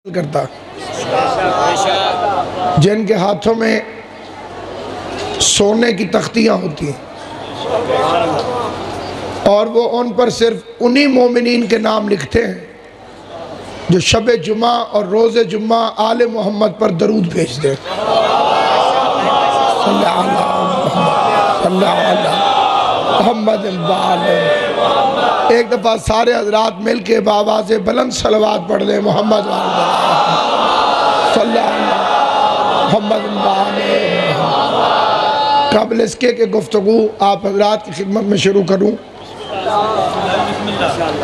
کرتا جن کے ہاتھوں میں سونے کی تختیاں ہوتی ہیں اور وہ ان پر صرف انہی مومنین کے نام لکھتے ہیں جو شب جمعہ اور روز جمعہ آل محمد پر درود بھیج دیں۔ صلی اللہ علیہ محمد ایک دفعہ سارے حضرات مل کے بآواز بلند صلوات پڑھ لیں۔ محمد صلی اللہ محمد۔ قبل اس کے گفتگو آپ حضرات کی خدمت میں شروع کروں،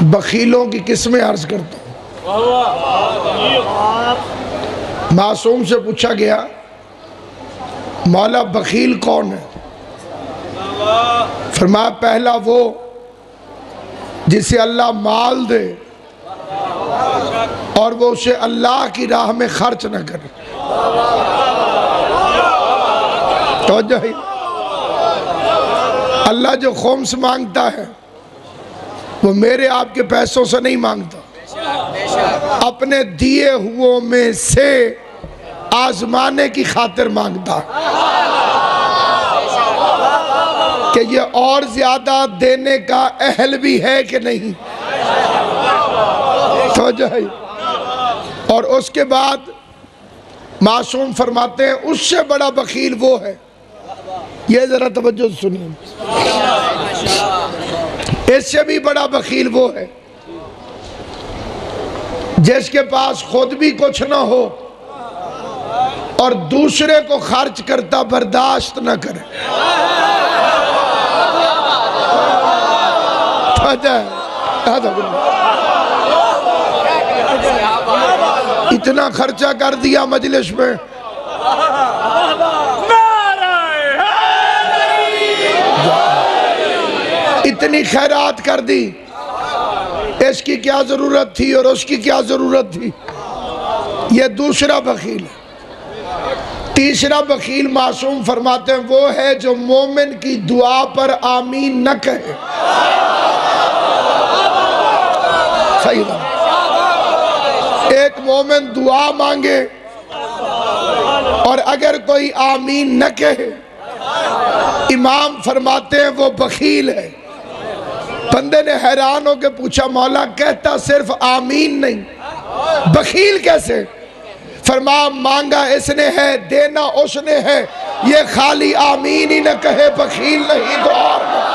بخیلوں کی قسمیں عرض کرتا ہوں۔ معصوم سے پوچھا گیا مولا بخیل کون ہے؟ فرمایا پہلا وہ جسے اللہ مال دے اور وہ اسے اللہ کی راہ میں خرچ نہ کرے۔ توجہ ہی، اللہ جو خمس مانگتا ہے وہ میرے آپ کے پیسوں سے نہیں مانگتا، اپنے دیے ہوئوں میں سے آزمانے کی خاطر مانگتا کہ یہ اور زیادہ دینے کا اہل بھی ہے کہ نہیں۔ توجہ ہے۔ اور اس کے بعد معصوم فرماتے ہیں اس سے بڑا بخیل وہ ہے، یہ ذرا توجہ سنیں، اس سے بھی بڑا بخیل وہ ہے جس کے پاس خود بھی کچھ نہ ہو اور دوسرے کو خرچ کرتا برداشت نہ کرے۔ اتنا خرچہ کر دیا مجلس میں، اتنی خیرات کر دی، اس کی کیا ضرورت تھی اور اس کی کیا ضرورت تھی۔ یہ دوسرا بخیل ہے۔ تیسرا بخیل معصوم فرماتے ہیں وہ ہے جو مومن کی دعا پر آمین نہ کہے۔ صحیح بات۔ ایک مومن دعا مانگے اور اگر کوئی آمین نہ کہے، امام فرماتے ہیں وہ بخیل ہے۔ بندے نے حیران ہو کے پوچھا مولا کہتا صرف آمین نہیں، بخیل کیسے؟ فرمایا مانگا اس نے ہے، دینا اس نے ہے، یہ خالی آمین ہی نہ کہے بخیل نہیں تو اور نہیں۔